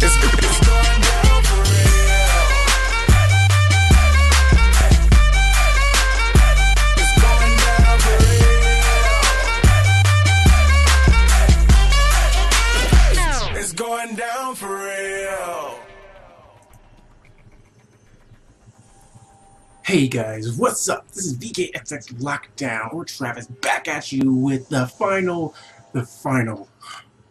It's going down for real. It's going down for real. It's going down for real. Hey guys, what's up? This is VKXX Lockdown, or Travis, back at you with the final.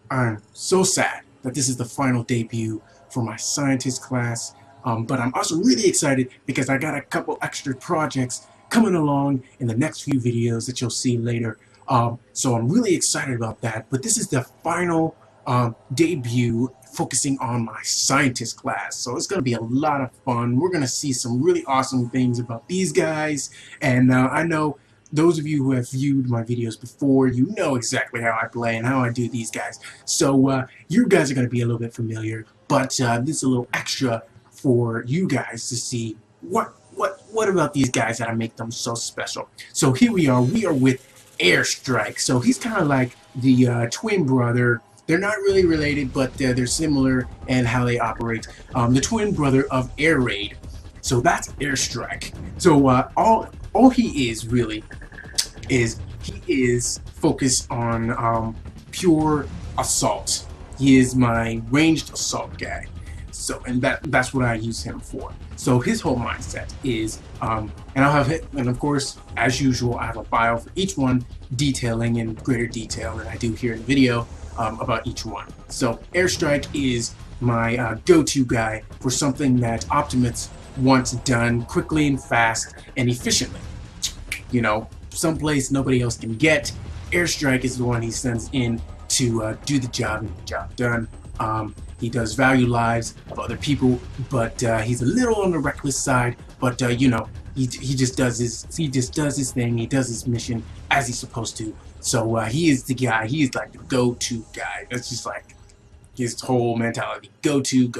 I'm so sad that this is the final debut for my scientist class, but I'm also really excited because I got a couple extra projects coming along in the next few videos that you'll see later. So I'm really excited about that, but this is the final debut focusing on my scientist class, so it's going to be a lot of fun. We're going to see some really awesome things about these guys, and I know those of you who have viewed my videos before, you know exactly how I play and how I do these guys, so you guys are going to be a little bit familiar, but this is a little extra for you guys to see what about these guys that I make them so special. So here we are with Airstrike. So he's kind of like the twin brother. They're not really related, but they're similar in how they operate. The twin brother of Air Raid. So that's Airstrike. So all he is really is he is focused on pure assault. He is my ranged assault guy. So and that's what I use him for. So his whole mindset is, and I'll have it, and of course, as usual, I have a bio for each one, detailing in greater detail than I do here in the video. About each one. So Airstrike is my go-to guy for something that Optimus wants done quickly and fast and efficiently. You know, someplace nobody else can get. Airstrike is the one he sends in to do the job and get the job done. He does value lives of other people, but he's a little on the reckless side. But you know, he just does his thing. He does his mission as he's supposed to. So he is the guy. He is like the go-to guy. That's just like his whole mentality. Go-to.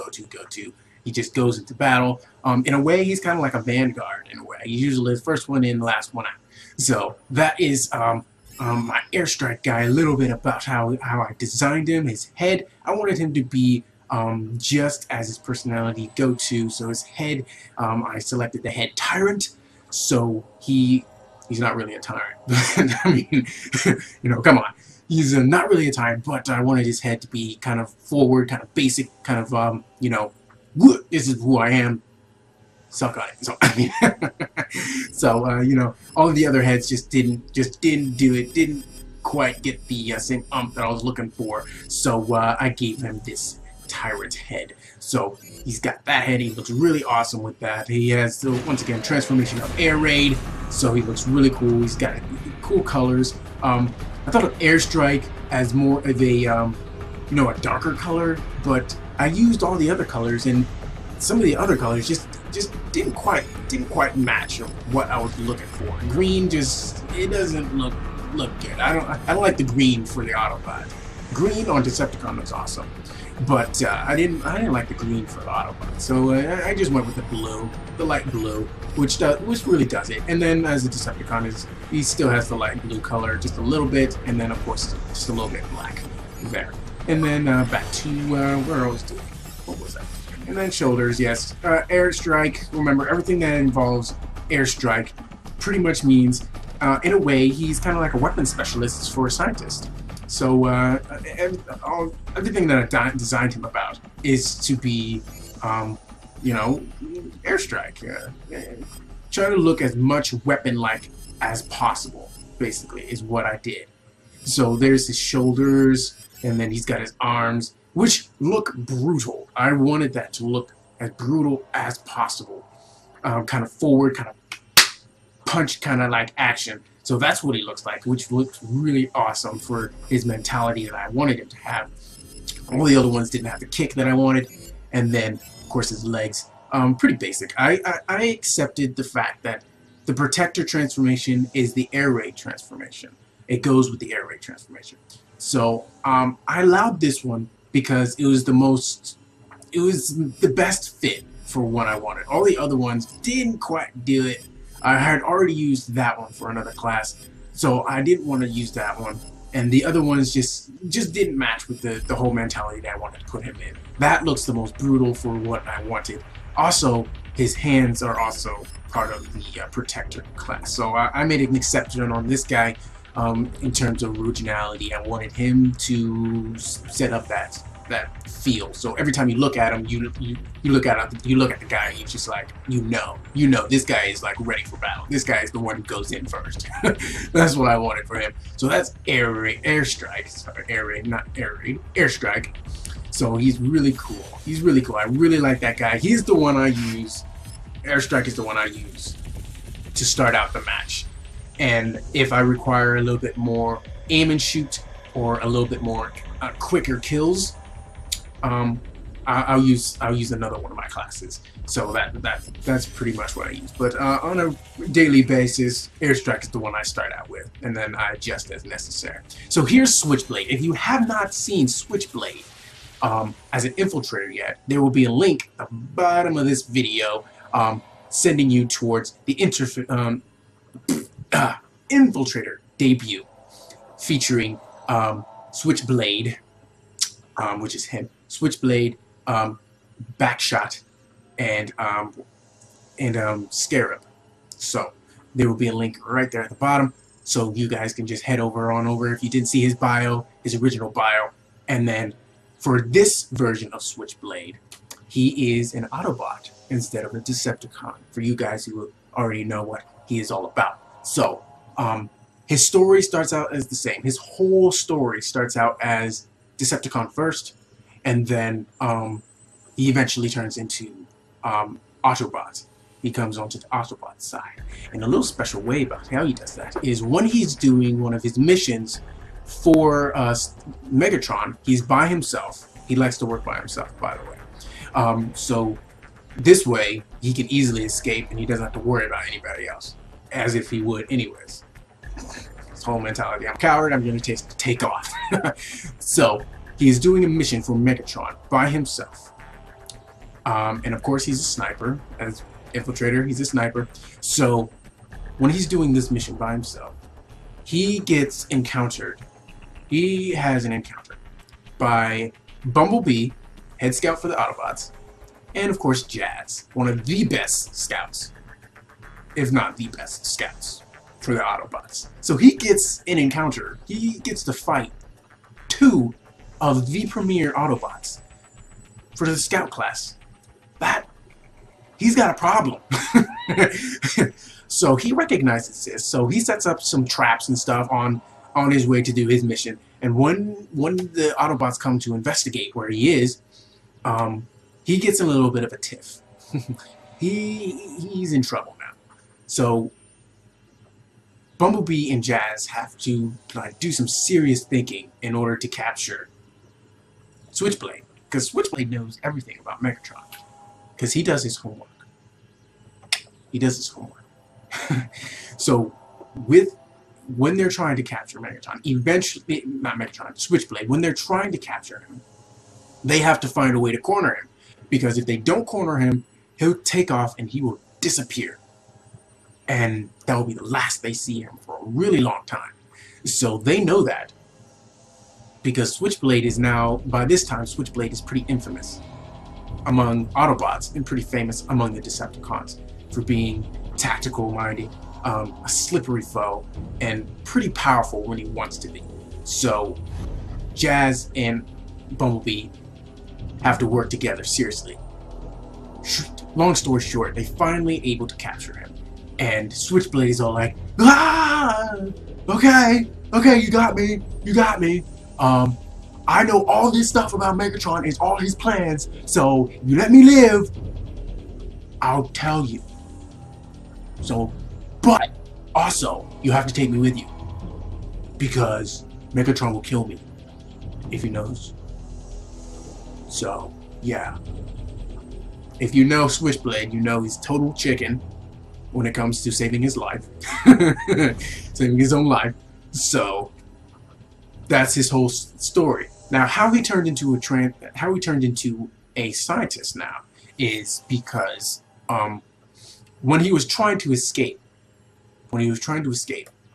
He just goes into battle. In a way, he's kind of like a vanguard. In a way, he's usually the first one in, the last one out. So that is my Airstrike guy. A little bit about how I designed him. His head. I wanted him to be just as his personality, go-to. So his head. I selected the head tyrant. So he's not really a tyrant. I mean, you know, come on. He's not really a tyrant, but I wanted his head to be kind of forward, kind of basic, kind of, you know, this is who I am. Suck on it. So, I mean, so, you know, all of the other heads just didn't do it, didn't quite get the same that I was looking for. So, I gave him this tyrant head. So he's got that head. He looks really awesome with that. He has, once again, transformation of Air Raid. So he looks really cool. He's got cool colors. I thought of Airstrike as more of a, you know, a darker color, but I used all the other colors, and some of the other colors just didn't quite match what I was looking for. Green it doesn't look good. I don't like the green for the Autobot. Green on Decepticon looks awesome. But I didn't like the green for the Autobot, so I just went with the blue, the light blue, which really does it. And then as a Decepticon, he still has the light blue color, just a little bit, and then of course just a little bit black there. And then back to where I was doing. What was that? And then shoulders, yes. Airstrike. Remember, everything that involves Airstrike pretty much means, in a way, he's kind of like a weapons specialist for a scientist. So everything that I designed him about is to be, you know, Airstrike. Try to look as much weapon-like as possible, basically, is what I did. So there's his shoulders, and then he's got his arms, which look brutal. I wanted that to look as brutal as possible. Kind of forward, kind of punch, kind of like action. So that's what he looks like, which looks really awesome for his mentality that I wanted him to have. All the other ones didn't have the kick that I wanted. And then, of course, his legs. Pretty basic. I accepted the fact that the Protector transformation is the Air Raid transformation. It goes with the Air Raid transformation. So I allowed this one because it was the best fit for what I wanted. All the other ones didn't quite do it. I had already used that one for another class, so I didn't want to use that one. and the other ones just didn't match with the whole mentality that I wanted to put him in. That looks the most brutal for what I wanted. Also, his hands are also part of the protector class, so I made an exception on this guy in terms of originality. I wanted him to set up that feel. So every time you look at him, you look at the guy, and you're just like, you know, this guy is like ready for battle. This guy is the one who goes in first. That's what I wanted for him. So that's airstrike. Sorry, air raid, not air raid. Airstrike. So he's really cool. He's really cool. I really like that guy. He's the one I use. Airstrike is the one I use to start out the match. And if I require a little bit more aim and shoot or a little bit more quicker kills, I'll use another one of my classes. So that's pretty much what I use. But on a daily basis, Airstrike is the one I start out with, and then I adjust as necessary. So here's Switchblade. If you have not seen Switchblade as an infiltrator yet, there will be a link at the bottom of this video sending you towards the infiltrator debut featuring Switchblade, which is him. Switchblade, Backshot, and Scarab. So there will be a link right there at the bottom, so you guys can just head on over if you didn't see his bio, his original bio. And then for this version of Switchblade, he is an Autobot instead of a Decepticon, for you guys who already know what he is all about. So his story starts out as the same. His whole story starts out as Decepticon first, and then he eventually turns into Autobot. He comes onto the Autobot side. And a little special way about how he does that is when he's doing one of his missions for Megatron, he's by himself. He likes to work by himself, by the way. So this way, he can easily escape and he doesn't have to worry about anybody else, as if he would anyways. This whole mentality, I'm a coward, I'm going to take off. So he's doing a mission for Megatron by himself. And of course he's a sniper. As infiltrator, he's a sniper. So when he's doing this mission by himself, he gets encountered. He has an encounter by Bumblebee, head scout for the Autobots, and of course Jazz, one of the best scouts, if not the best scouts for the Autobots. So he gets an encounter. He gets to fight two of the premier Autobots for the scout class. He's got a problem. So he recognizes this. So he sets up some traps and stuff on his way to do his mission. And when the Autobots come to investigate where he is, he gets a little bit of a tiff. He's in trouble now. So Bumblebee and Jazz have to do some serious thinking in order to capture Switchblade, because Switchblade knows everything about Megatron, because he does his homework. He does his homework. So when they're trying to capture Megatron, eventually, not Megatron, Switchblade, when they're trying to capture him, they have to find a way to corner him, because if they don't corner him, he'll take off and he will disappear. And that will be the last they see him for a really long time. So they know that, because Switchblade is now, by this time, Switchblade is pretty infamous among Autobots and pretty famous among the Decepticons for being tactical-minded, a slippery foe, and pretty powerful when he wants to be. So Jazz and Bumblebee have to work together seriously. Long story short, they finally able to capture him. And Switchblade is all like, ah, okay, you got me. I know all this stuff about Megatron and all his plans, so you let me live, I'll tell you. So, but also, you have to take me with you, because Megatron will kill me if he knows. So, yeah. If you know Switchblade, you know he's total chicken when it comes to saving his life. Saving his own life. So that's his whole story. Now, how he turned into a scientist now is because when he was trying to escape,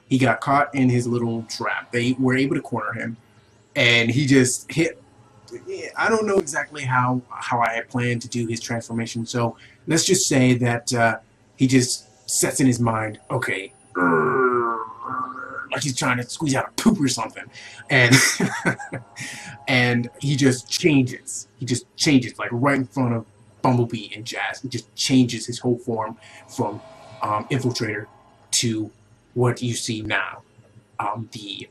he got caught in his little trap. They were able to corner him, and he just hit. I don't know exactly how I had planned to do his transformation, so let's just say that he just sets in his mind, okay, like he's trying to squeeze out a poop or something, and and he just changes. He just changes, like right in front of Bumblebee and Jazz. He just changes his whole form from Infiltrator to what you see now, the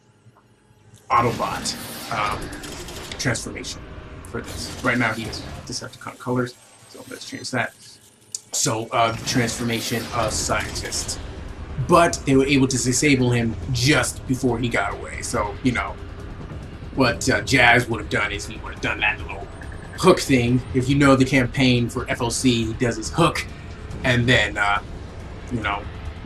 Autobot transformation for this. Right now he has Decepticon colors, so let's change that. So the transformation of Scientist. But they were able to disable him just before he got away. So, you know, what Jazz would have done is he would have done that little hook thing. If you know the campaign for FoC, he does his hook, and then, you know,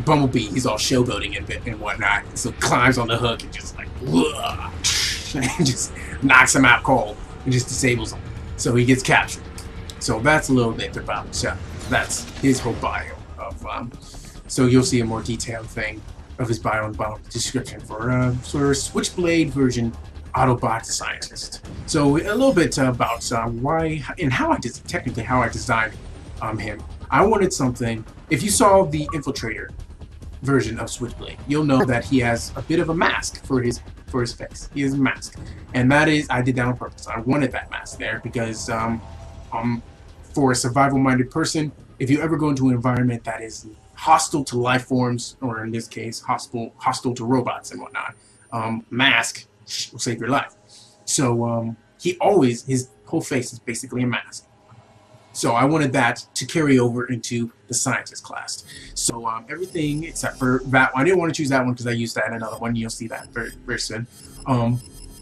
Bumblebee, he's all showboating and whatnot, so climbs on the hook and just like, and just knocks him out cold and just disables him. So he gets captured. So that's a little bit about that's his whole bio of, so you'll see a more detailed thing of his bio and bio description for sort of Switchblade version Autobot Scientist. So a little bit about why and how technically how I designed him. I wanted something. If you saw the Infiltrator version of Switchblade, you'll know that he has a bit of a mask for his face. He has a mask, and that is, I did that on purpose. I wanted that mask there because for a survival-minded person, if you ever go into an environment that is hostile to life forms, or in this case, hostile to robots and whatnot, mask will save your life. So his whole face is basically a mask. So I wanted that to carry over into the Scientist class. So everything except for that one. I didn't want to choose that one because I used that in another one. You'll see that very, very soon.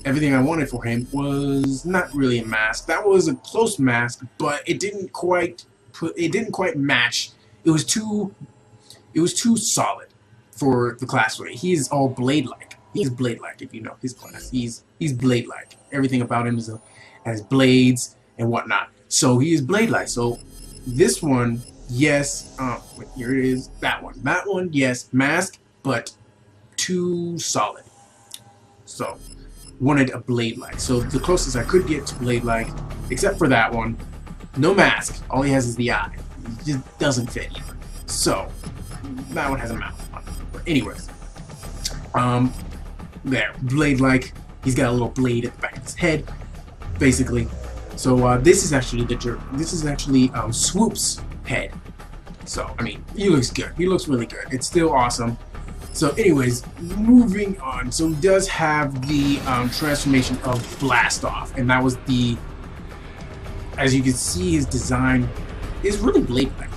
Everything I wanted for him was not really a mask. That was a close mask, but it didn't quite match. It was too solid for the class way. He's all blade-like. He's blade-like, if you know his class. He's blade-like. Everything about him has blades and whatnot. So he is blade-like. So this one, yes. Wait, here it is. That one. That one, yes. Mask, but too solid. So wanted a blade-like. So the closest I could get to blade-like, except for that one, no mask. All he has is the eye. It just doesn't fit either. So that one has a mouth on it. But anyways, there, blade-like. He's got a little blade at the back of his head, basically. So this is actually Swoop's head. So I mean, he looks good. He looks really good. It's still awesome. So anyways, moving on. So he does have the transformation of Blast Off, and that was the, as you can see, his design is really blade-like.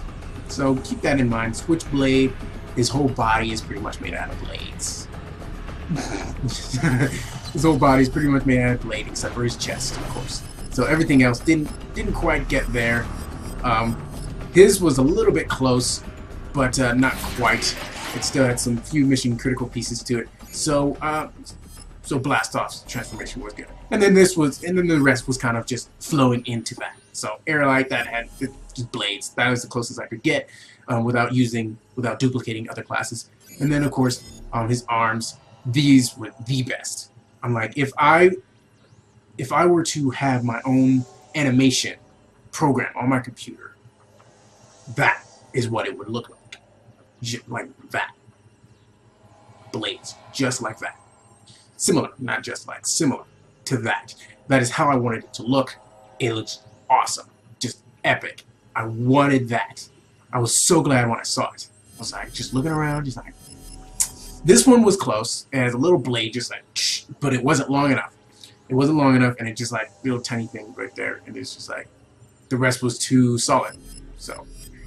So keep that in mind. Switchblade, his whole body is pretty much made out of blades. His whole body is pretty much made out of blade, except for his chest, of course. So everything else didn't quite get there. His was a little bit close, but not quite. It still had some few mission critical pieces to it. So Blast Off's transformation was good, and then the rest was kind of just flowing into that. So Airlight, that had just blades. That was the closest I could get without duplicating other classes. And then of course his arms. These were the best. I'm like, if I were to have my own animation program on my computer, that is what it would look like. Just like that. Blades. Just like that. Similar. Not just like. Similar to that. That is how I wanted it to look. It looks awesome. Just epic. I wanted that. I was so glad when I saw it. I was like, just looking around, just like... This one was close. It has a little blade, just like... But it wasn't long enough. It wasn't long enough, and it just like little tiny thing right there, and it's just like the rest was too solid. So,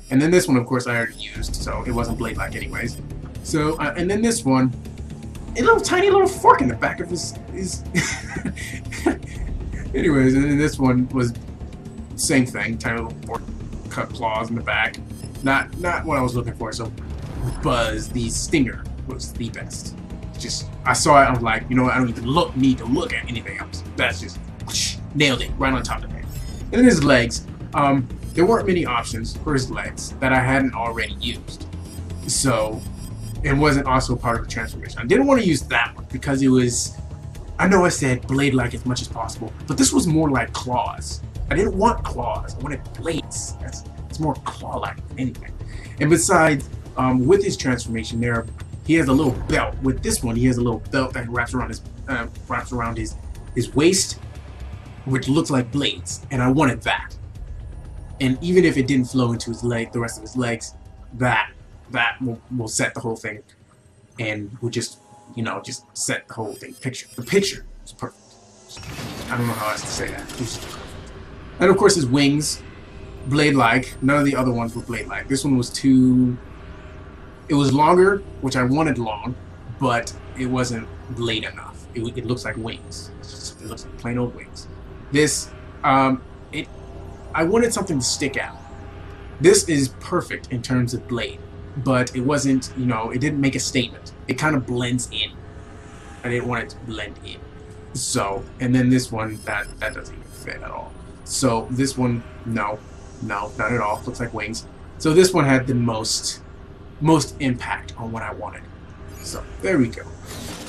and then this one, of course, I already used, so it wasn't blade-like anyways. So, and then this one, a little tiny little fork in the back of his anyways, and then this one was same thing, tiny little fork, cut claws in the back. Not what I was looking for. So, Buzz, the Stinger, was the best. Just, I saw it, I was like, you know what, I don't even need to look at anything else. That's just, nailed it, right on top of the head. And then his legs, there weren't many options for his legs that I hadn't already used. So, It wasn't also part of the transformation. I didn't want to use that one because it was, I know I said blade-like as much as possible, but this was more like claws. I didn't want claws, I wanted blades. It's more claw-like than anything. And besides, with his transformation there, he has a little belt. With this one, he has a little belt that wraps around his waist, which looks like blades, and I wanted that. And even if it didn't flow into his leg, the rest of his legs, that will set the whole thing, and will just, you know, just set the whole thing. The picture is perfect. I don't know how else to say that. It's just perfect. And of course his wings, blade-like. None of the other ones were blade-like. This one was too... It was longer, which I wanted long, but it wasn't blade enough. It looks like wings. It looks like plain old wings. This, I wanted something to stick out. This is perfect in terms of blade, but it wasn't, you know, it didn't make a statement. It kind of blends in. I didn't want it to blend in. So, and then this one, that doesn't even fit at all. So this one, no, not at all. Looks like wings. So this one had the most impact on what I wanted. So there we go.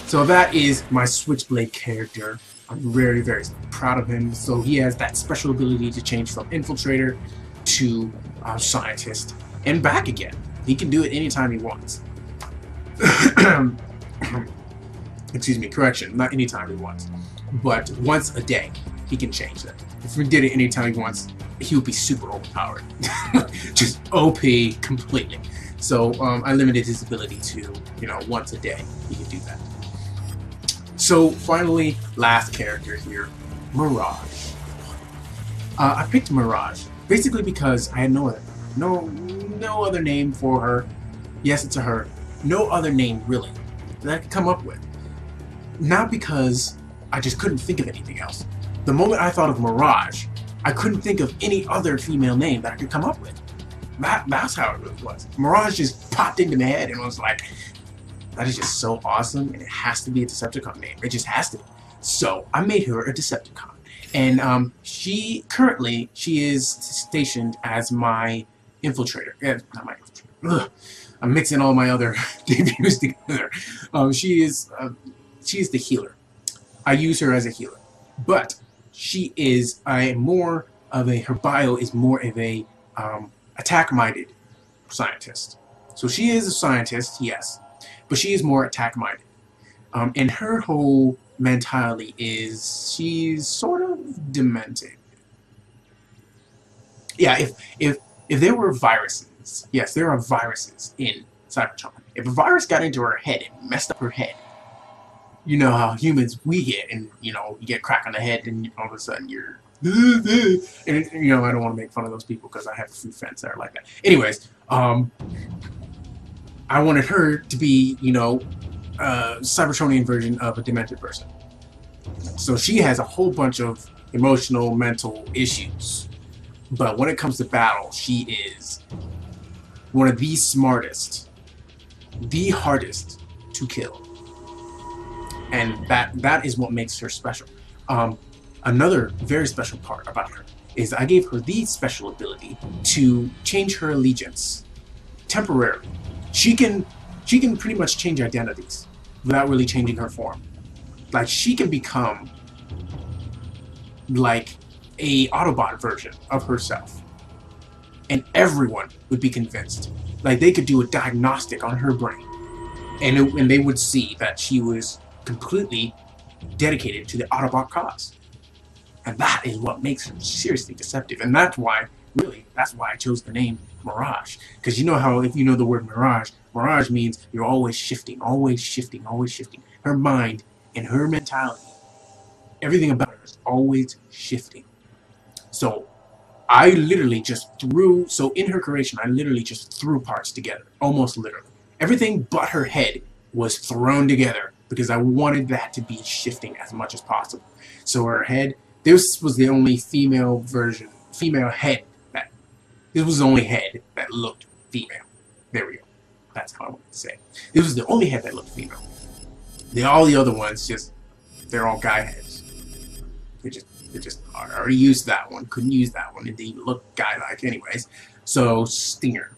So that is my Switchblade character. I'm very, very proud of him. So he has that special ability to change from infiltrator to scientist and back again. He can do it anytime he wants. Excuse me, correction, not anytime he wants, but once a day he can change that. If he did it anytime he wants, he would be super overpowered. Just OP completely. So I limited his ability to, you know, once a day he could do that. So finally, last character here, Mirage. I picked Mirage basically because I had no other name for her. Yes, it's a her. No other name really that I could come up with. Not because I just couldn't think of anything else. The moment I thought of Mirage, I couldn't think of any other female name that I could come up with. That's how it really was. Mirage just popped into my head and was like, that is just so awesome, and it has to be a Decepticon name. It just has to be. So I made her a Decepticon. And she is stationed as my infiltrator. Not my infiltrator. Ugh. I'm mixing all my other debuts together. She is the healer. I use her as a healer. But she is her bio is more of a attack-minded scientist. So she is a scientist, yes, but she is more attack-minded. And her whole mentality is she's sort of demented. Yeah, if there were viruses, yes, there are viruses in Cybertron. If a virus got into her head and messed up her head, you know how humans we get, and you know, you get crack on the head and all of a sudden you're and you know, I don't want to make fun of those people because I have a few friends that are like that. Anyways, I wanted her to be, you know, a Cybertronian version of a demented person. So she has a whole bunch of emotional, mental issues. But when it comes to battle, she is one of the smartest, the hardest to kill. And that is what makes her special. Another very special part about her is I gave her the special ability to change her allegiance temporarily. She can pretty much change identities without really changing her form. Like, she can become like a Autobot version of herself, and everyone would be convinced. Like, they could do a diagnostic on her brain, and they would see that she was completely dedicated to the Autobot cause. And that is what makes her seriously deceptive. And that's why I chose the name Mirage. Because you know how, if you know the word Mirage, Mirage means you're always shifting, always shifting, always shifting. Her mind and her mentality, everything about her is always shifting. So I literally just threw, so in her creation, I literally just threw parts together. Almost literally. Everything but her head was thrown together because I wanted that to be shifting as much as possible. So her head, this was the only female head this was the only head that looked female. There we go. That's how I wanted to say it. This was the only head that looked female. All the other ones, they're all guy heads. They just I already used that one, couldn't use that one. It didn't even look guy-like anyways. So, Stinger.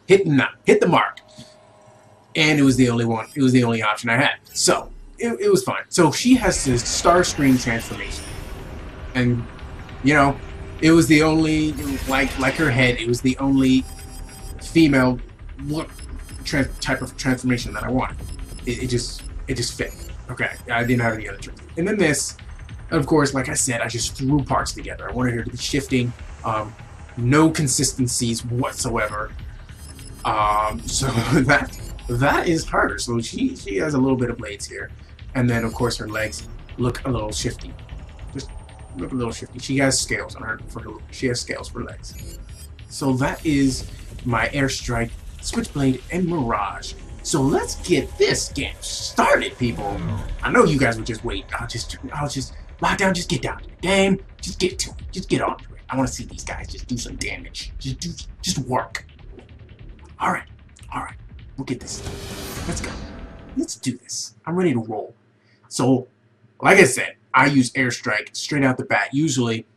Hit the mark. and it was the only one. It was the only option I had. So it was fine. So she has this Starscream transformation, and you know, it was the only like her head. It was the only female look type of transformation that I wanted. It just fit. Okay, I didn't have any other choice. And then this, of course, like I said, I just threw parts together. I wanted her to be shifting, no consistencies whatsoever. So that is her. So she has a little bit of blades here, and then of course her legs look a little shifty. Just look a little shifty. She has scales on her she has scales for legs. So that is my Airstrike, Switchblade, and Mirage. So let's get this game started, people. I know you guys would just wait. I'll just lock down. Just get down to the game. Just get to it. Just get on to it. I want to see these guys just do some damage. Just work. All right. We'll get this done. Let's go. Let's do this. I'm ready to roll. So, like I said, I use Airstrike straight out the bat. Usually,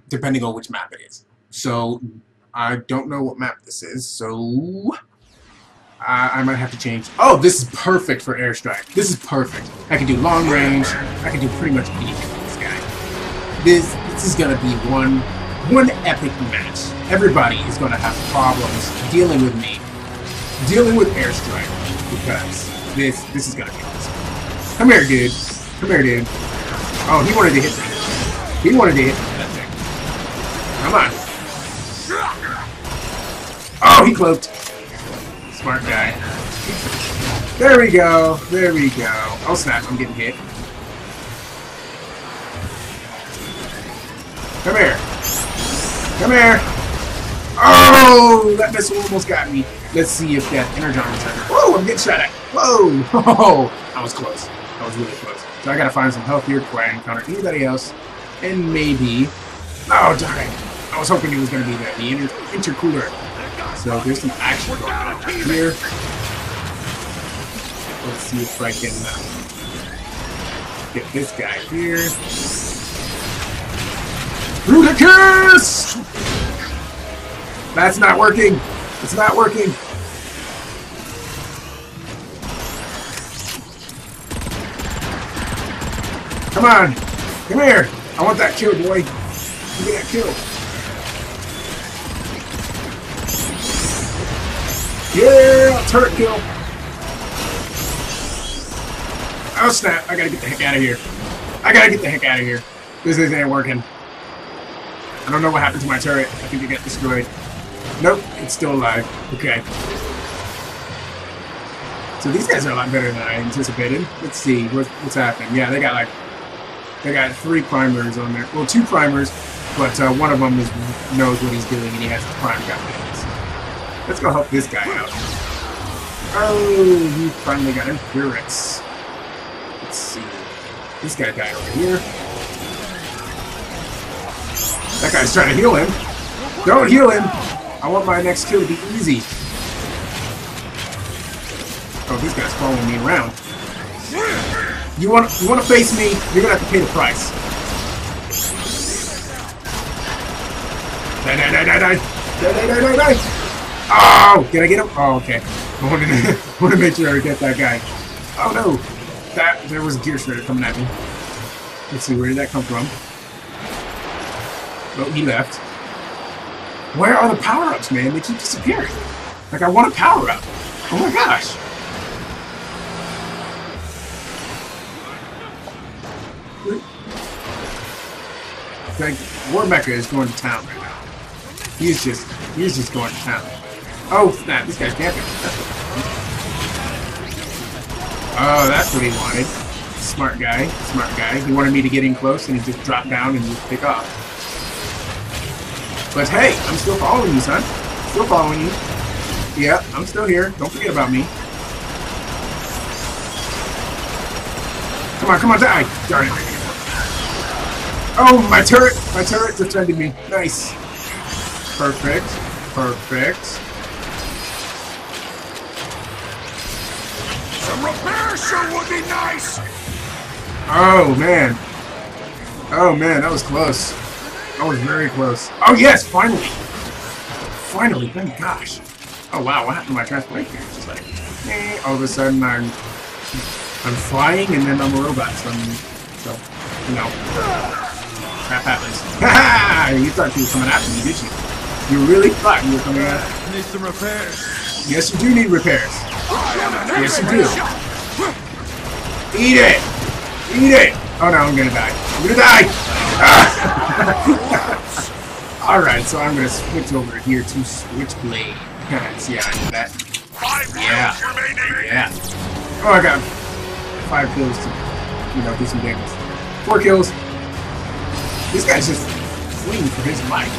depending on which map it is. So I don't know what map this is. So I might have to change. Oh, this is perfect for Airstrike. This is perfect. I can do long range. I can do pretty much anything with this guy. This is gonna be one epic match. Everybody is gonna have problems dealing with me, dealing with Airstrike, because this is gonna be awesome. Come here, dude. Come here, dude. Oh, he wanted to hit me. He wanted to hit me. That thing. Come on. Oh, he cloaked. Smart guy. There we go. There we go. Oh snap, I'm getting hit. Come here. Come here. Oh, that missile almost got me. Let's see if that energon return. Whoa, I'm getting shot at. Whoa. Oh, I was close. I was really close. So I gotta find some health here before I encounter anybody else. And maybe... Oh, darn it. I was hoping it was gonna be the intercooler. So there's some action going on here. Let's see if I can get this guy here. Ludicrous! That's not working. It's not working. Come on. Come here. I want that kill, boy. Give me that kill. Yeah, turret kill. Oh snap, I gotta get the heck out of here. I gotta get the heck out of here. This isn't working. I don't know what happened to my turret. I think it got destroyed. Nope, it's still alive. Okay. So these guys are a lot better than I anticipated. Let's see, what's happening. Yeah, they got 3 primers on there. Well, 2 primers, but one of them knows what he's doing and he has the prime gun. Let's go help this guy out. Oh, he finally got endurance. Let's see. This guy died over here. That guy's trying to heal him. Don't heal him. I want my next kill to be easy. Oh, this guy's following me around. You want to face me? You're gonna have to pay the price. Die. Oh, did I get him? Oh, okay. I wanted to make sure I get that guy. Oh no, there was a gear shredder coming at me. Let's see, where did that come from? Oh, he left. Where are the power-ups, man? They keep disappearing. Like, I want a power-up. Oh my gosh. Like, War Mecha is going to town right now. He's just going to town. Oh snap! This guy's camping. Oh, that's what he wanted. Smart guy. Smart guy. He wanted me to get in close, and he just dropped down and just pick off. But hey, I'm still following you, son. Still following you. Yeah, I'm still here. Don't forget about me. Come on, die! Darn it. Oh, my turret defended me. Nice. Perfect. Some repair sure would be nice. Oh man, that was close. That was very close. Oh yes, finally, thank gosh. Oh wow, what happened to my transportation? Just like All of a sudden I'm flying and then I'm a robot. So you know, crap happens. Ha! You thought you were coming after me, did you? You really thought you were coming after me. Need some repairs. Yes, you do need repairs. Yes, you do. Eat it! Eat it! Oh no, I'm gonna die. I'm gonna die! Alright, so I'm gonna switch over here to Switchblade. See how I do that? Yeah. Yeah. Oh, I got 5 kills to, do some damage. 4 kills. This guy's just fleeing for his life.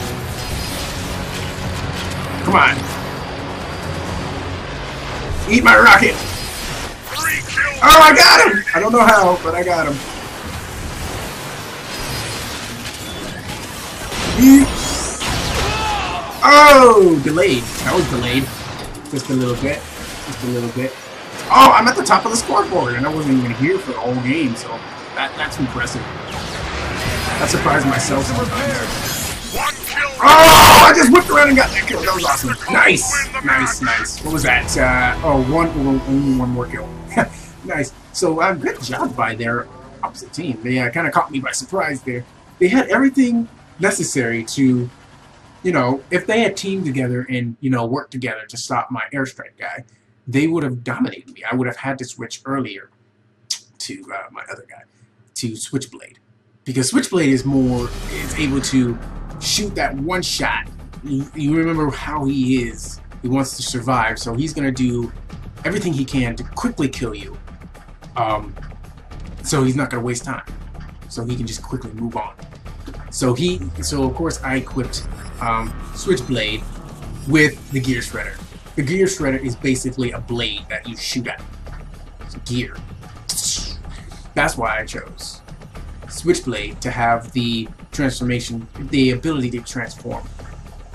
Come on. Eat my rocket! Oh, I got him! I don't know how, but I got him. Oh, delayed. That was delayed. Just a little bit. Just a little bit. Oh, I'm at the top of the scoreboard, and I wasn't even here for the whole game, so that's impressive. That surprised myself. Oh, I just whipped around and got that kill. That was awesome. Nice. Nice, nice. What was that? Only one more kill. Nice. So, good job by their opposite team. They kind of caught me by surprise there. They had everything necessary to, if they had teamed together and, worked together to stop my airstrike guy, they would have dominated me. I would have had to switch earlier to my other guy, to Switchblade. Because Switchblade is able to shoot that one shot. You remember how he is. He wants to survive, so he's going to do everything he can to quickly kill you. So he's not going to waste time. So he can just quickly move on. So of course I equipped Switchblade with the Gear Shredder. The Gear Shredder is basically a blade that you shoot at. It's gear. That's why I chose Switchblade to have the transformation, the ability to transform,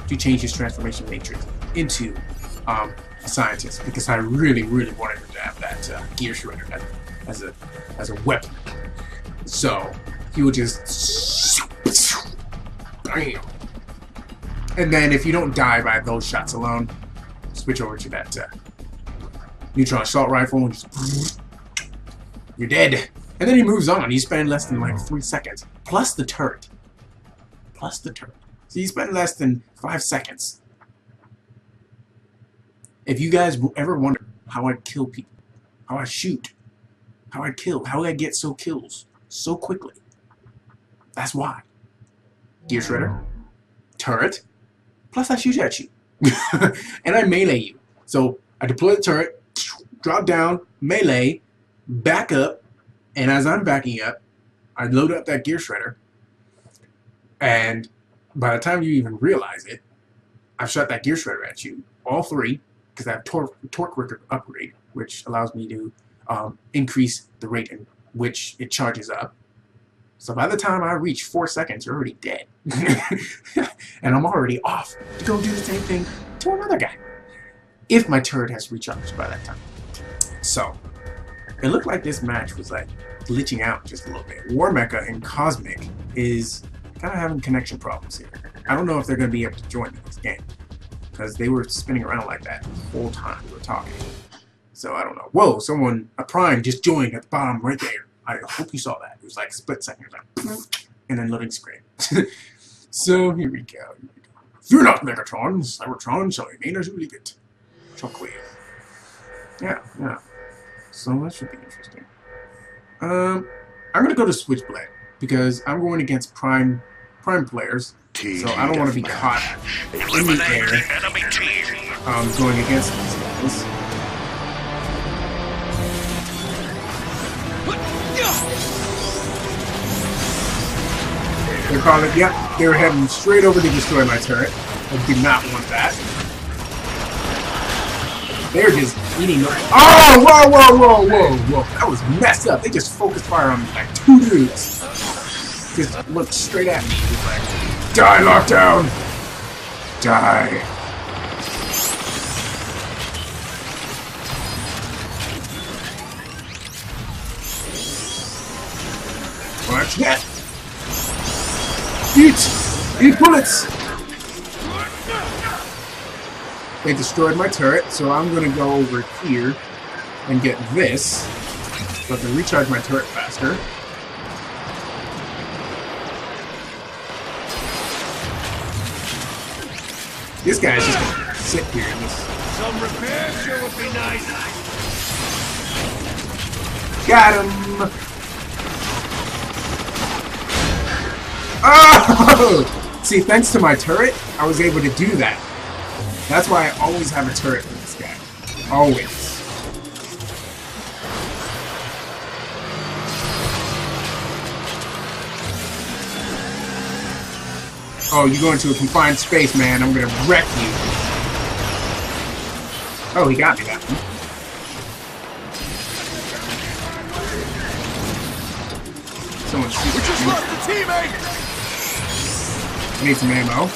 to change his transformation matrix into a scientist, because I really, really wanted him to have that Gear Shredder as a weapon. So he would just bam. And then if you don't die by those shots alone, switch over to that neutron assault rifle and just, you're dead. And then he moves on. You spend less than like 3 seconds. Plus the turret. Plus the turret. So you spend less than 5 seconds. If you guys ever wonder how I kill people, how I shoot, how I kill, how I get kills so quickly, that's why. Gear Shredder, turret, plus I shoot at you. And I melee you. So I deploy the turret, drop down, melee, back up, and as I'm backing up, I load up that Gear Shredder, and by the time you even realize it, I've shot that Gear Shredder at you, all 3, because I have torque record upgrade, which allows me to increase the rate in which it charges up. So by the time I reach 4 seconds, you're already dead. And I'm already off to go do the same thing to another guy, if my turret has recharged by that time. So it looked like this match was like glitching out just a little bit. War Mecha and Cosmic is kind of having connection problems here. I don't know if they're going to be able to join this game, because they were spinning around like that the whole time we were talking. So I don't know. Whoa, a Prime just joined at the bottom right there. I hope you saw that. It was like a split second. It was like, poof, and then loading screen. So here we go. Fear not, Megatron. Cybertron shall remain as you leave it. Shockwave. Yeah. So that should be interesting. I'm gonna go to Switchblade because I'm going against Prime players. So I don't want to be caught in the air going against these guys. They're calling, yep, they were heading straight over to destroy my turret. I did not want that. They're just eating up. Oh, whoa. That was messed up. They just focused fire on like 2 dudes. Just looked straight at me. Just like, die, lockdown! Die. Watch that. Eat bullets! They destroyed my turret, so I'm gonna go over here and get this, so I can recharge my turret faster. This guy's just gonna sit here in this. Some repair sure would be nice. Got him! Oh! See, thanks to my turret, I was able to do that. That's why I always have a turret for this guy. Always. Oh, you go into a confined space, man. I'm gonna wreck you. Oh, he got me that one. Someone's shooting. We just lost a teammate! I need some ammo.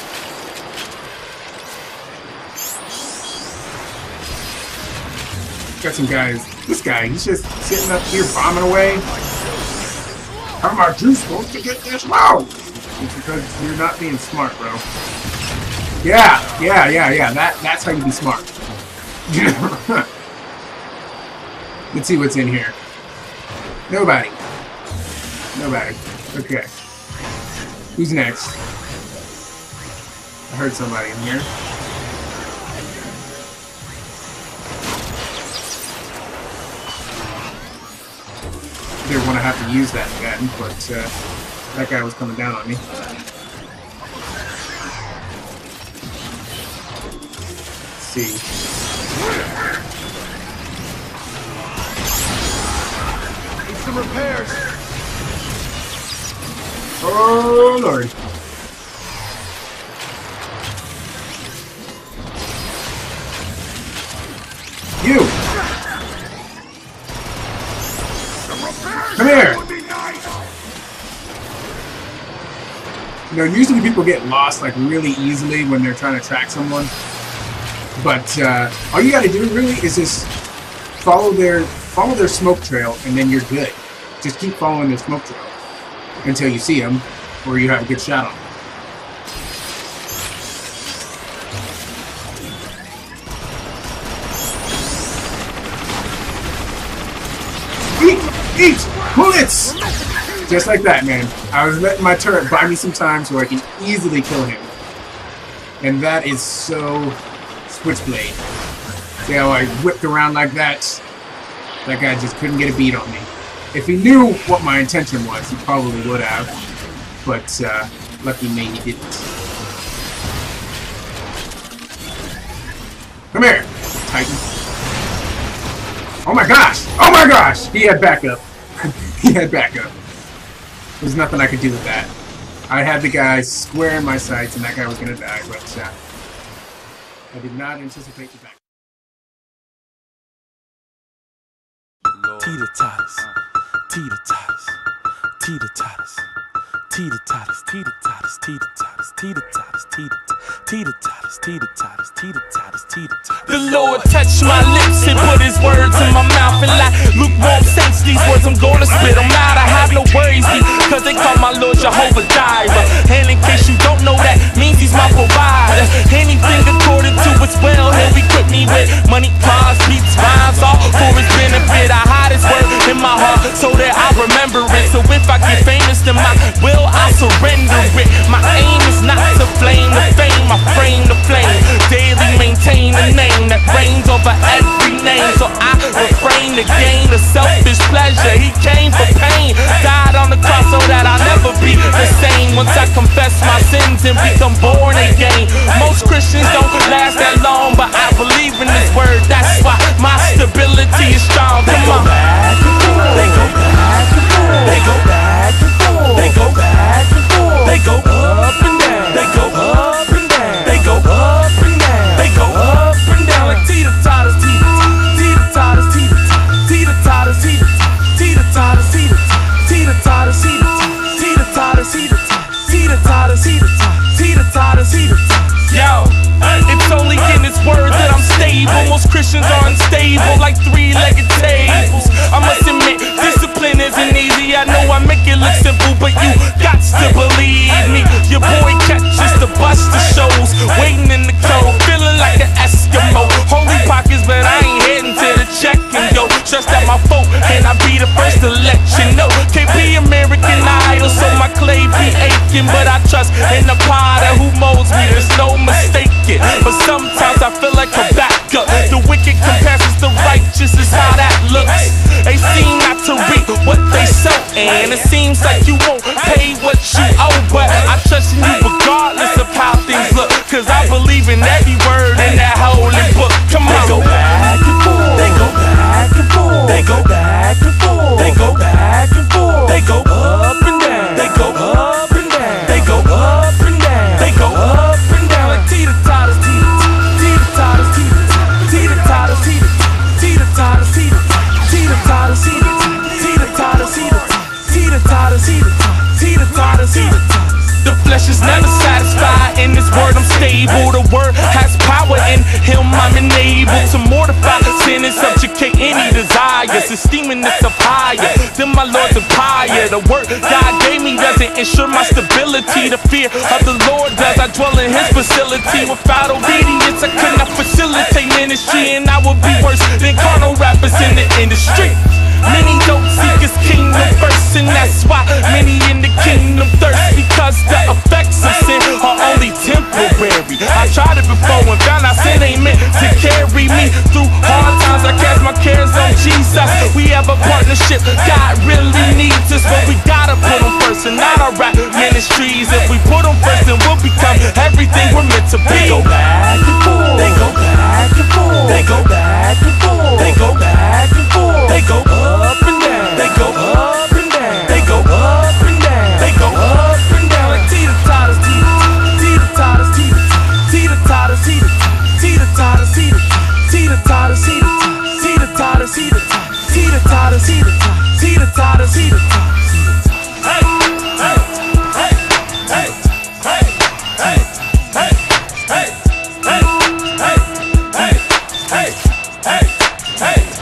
Got some guys. This guy, he's just sitting up here bombing away. How am you supposed to get this low? It's because you're not being smart, bro. Yeah. That's how you be smart. Let's see what's in here. Nobody. Okay. Who's next? I heard somebody in here. Didn't want to have to use that again, but that guy was coming down on me. Let's see. Need some repairs. Oh Lord. You! Come here! You know, usually people get lost like really easily when they're trying to track someone. But all you gotta do really is just follow their smoke trail, and then you're good. Just keep following their smoke trail until you see them, or you have a good shot on them. Eat! Bullets! Just like that, man. I was letting my turret buy me some time so I can easily kill him. And that is so Switchblade. See how I whipped around like that? That guy just couldn't get a beat on me. If he knew what my intention was, he probably would have. But, lucky me, he didn't. Come here, Titan. Oh my gosh! Oh my gosh! He had backup. He had backup. There's nothing I could do with that. I had the guy square in my sights and that guy was gonna die, but I did not anticipate the back. Teeter-totters, teeter-totters, teeter-totters, teeter-totters, teeter-totters, teeter-totters, teeter-totters, teeter-totters, teeter-totters, teeter-totters, teeter-totters. The Lord touched my lips and put his words in my mouth, and like lukewarm saints, these words I'm gonna spit them out. I have no worries, because they call my Lord Jehovah Jireh. And in case you don't know, that means he's my provider. Anything according to his will, he'll equip me with money, cars, beats, rhymes, all for his benefit. I hide his word in my heart so that I remember it. So if I get famous, then my will I surrender it. My aim is not to flame the fame, I frame the flame. Daily maintain the name that reigns over every name. So I refrain to gain the selfish pleasure. He came for pain, died on the cross so that I'll never be the same. Once I confess my sins and become born again. Most Christians don't last that long, but I believe in this word. That's why my stability is strong. Come on. They go back and forth. They go back and forth. They go back and forth. They go up and down. They go up and down. They go up and down. They go up and down like teeter-totters, teeter-totters, teeter-totters, teeter-totters, teeter-totters, teeter-totters, teeter-totters, teeter-totters, teeter-totters, teeter-totters, teeter-totters. Yo, it's only in his word that I'm stable. Most Christians are unstable like three-legged tables. I must admit, discipline isn't easy. I know I make cause I believe in every word in that holy book. Come on. They go back and forth. They go back and forth. They go back and forth. They go back and forth. They go up and down. They go up and down. They go up and down. They go up and down like teeter-totters, teeter-totters, teeter-totters, teeter-totters, teeter-totters, teeter-totters, teeter-totters, teeter-totters. The flesh is never satisfied. In this word I'm stable. The word has power. In him I'm enabled to mortify sin and subjugate any desires. Esteeming this up higher than my Lord's empire. The word God gave me doesn't ensure my stability. The fear of the Lord does. I dwell in his facility. Without obedience I could not facilitate ministry, and I would be worse than carnal rappers in the industry. Many don't seek his kingdom first, and that's why many in the kingdom thirst, because the effects of sin are only temporary. I tried it before and found out sin ain't meant to carry me through hard times. I cast my cares on Jesus. We have a partnership. God really needs us, but we gotta put him first and not our rap ministries. If we put him first, then we'll become everything we're meant to be. They go back and forth. They go back and forth. They go back and forth. They go back and forth. They go up and down. They go up and down. They go up and down. They go up and down like teeter-totters, teeter-totters, teeter-totters, teeter-totters, teeter-totters, teeter-totters, teeter-totters, teeter-totters, teeter-totters, teeter-totters. Hey, hey, hey, hey, hey, hey, hey, hey, hey, hey, hey, hey, hey, hey, hey, hey.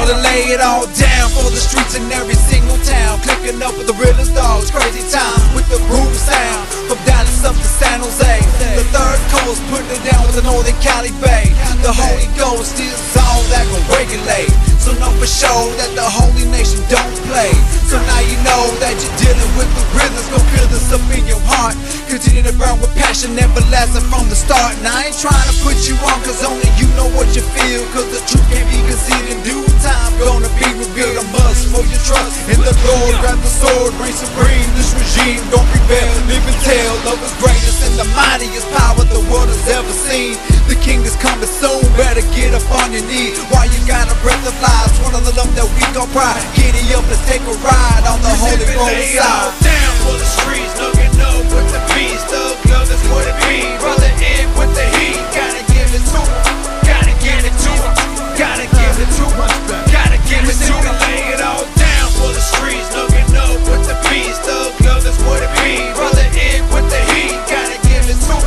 Lay it all down for the streets in every single town. Clicking up with the realest dogs, crazy time with the boom sound. From Dallas up to San Jose, the third coast putting it down with the Northern Cali Bay. The Holy Ghost is all that gon' regulate. So know for sure that the holy nation don't play. So now you know that you're dealing with the rhythms. Gon' feel this up in your heart. Continue to burn with passion, everlasting from the start. And I ain't trying to put you on, cause only you know what you feel. Cause the truth can't be concealed in due time. Gonna be revealed, a must for your trust in the Lord. Grab the sword, reign supreme. This regime don't rebel, live and tell. Love is greatest and the mightiest power the world has ever seen. The king is coming soon, better get up on your knees. While you got a breath of life, one of the love that we gon' pride. Giddy up, let's take a ride on the holy road side. Down for the streets, looking up with the beast. Thug love is what it be. Brother in with the heat, gotta give it to him. Gotta give it to him. Gotta give it to him. Gotta give it to him. Lay it all down for the streets, looking up with the beast. Thug love is what it be. Brother in with the heat, gotta give it to him.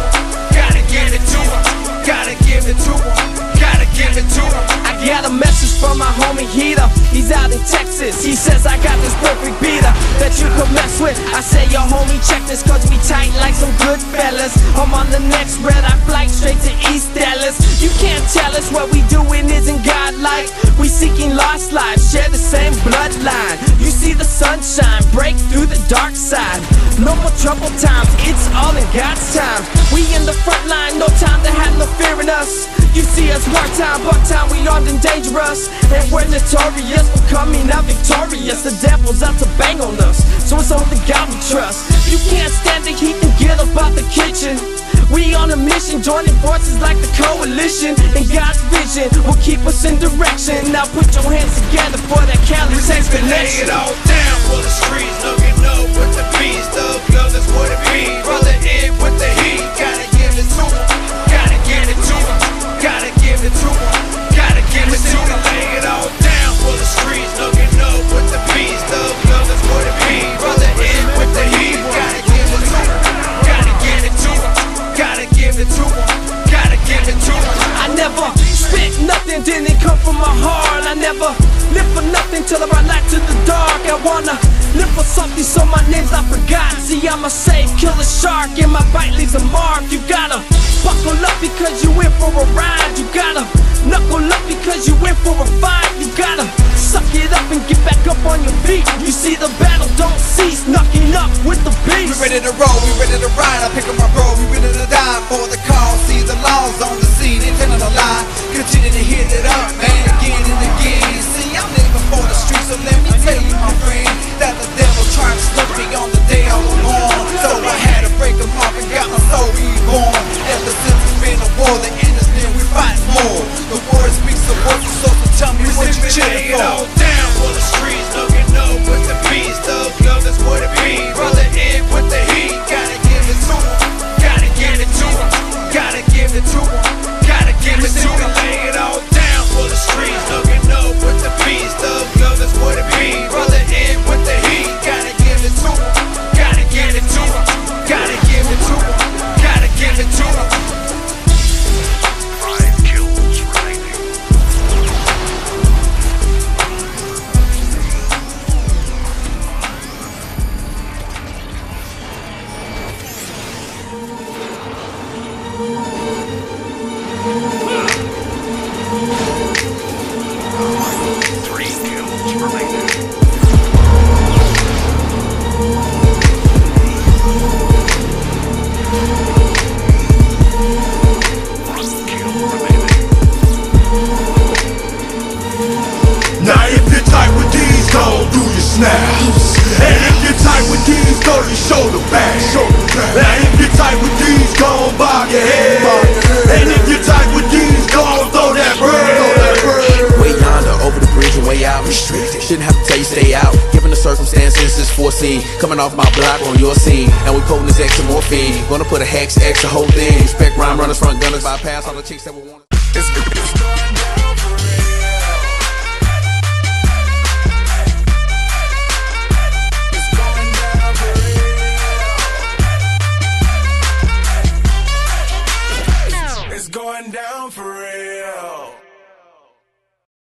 Gotta give it to him. Gotta give it to him. Gotta give it to him. I got a message from my homie Heater. He's out in Texas. He says I got this perfect beater that you could mess with. I say, yo homie, check this, cause we tight like some good fellas. I'm on the next red eye flight straight to East Dallas. You can't tell us what we doing isn't godlike. We seeking lost lives, share the same bloodline. You see the sunshine, break through the dark side. No more troubled times, it's all in God's time. We in the front line, no time to have no fear in us. You see us work time, buck time, we armed and dangerous. And we're notorious for coming out victorious. The devil's out to bang on us, so it's only God we trust. You can't stand the heat and get up out the kitchen. We on a mission, joining forces like the coalition. And God's vision will keep us in direction. Now put your hands together for that Cali Saints connection. Lay it all down for the streets, looking up with the beast. Thug love is what it be. Brother in with the heat, gotta give it to him. Gotta give it to him. Gotta give it to him. Gotta give it to him. Lay it all down for the streets, looking up with the beast. Thug love is what it be. Brother in with the heat, gotta give it to him. Gotta give it to him. Gotta give it to him. Gotta give it to him. I never spit nothing, didn't come from my heart. I never live for nothing till I brought light to the dark. I wanna live for something so my name's not forgotten. See, I'm a safe killer shark and my bite leaves a mark. You gotta buckle up because you in for a ride. You gotta knuckle up because you in for a fight. You gotta suck it up and get back up on your feet. You see the battle don't cease, knucking up with the beast. We ready to roll, we ready to ride. I pick up my bro, we ready to die for the cause. See the laws on the scene, they telling a lie. Continue to hit it up, man, again and again. See, I'm living for the streets, so let me tell you, my friend, that the devil tried to slip me on the day I was born. So I had to break them off and got my soul reborn. Ever since it's been a war, the innocent, we fight more. The word speaks the word, so tell me what you cheering for. Down for the streets, looking up with the beats. Thug love, that's what it means. Brother in with the heat, gotta give it to him. Gotta give it to him. Gotta give it to him. Gotta give it to him. Lay it all down for the streets, looking up with the beats. Thug love, that's what it means. Brother in with the heat, gotta give it to him. Gotta give it to him. Gotta give it to him. Gotta give it to him. 5 kills remaining. Now if you're tight with these, gon' do your snaps. And if you're tight with these, throw your shoulder back. Now if you're tight with these, gon' bob your head. And if you're tight with these, gon' throw that bread. Way yonder, over the bridge and way out. Shouldn't have to tell you stay out. Given the circumstances, it's foreseen. Coming off my block on your scene, and we potent this extra morphine. Gonna put a hex, extra whole thing. Respect rhyme runners, front gunners, bypass all the chicks that will want. It's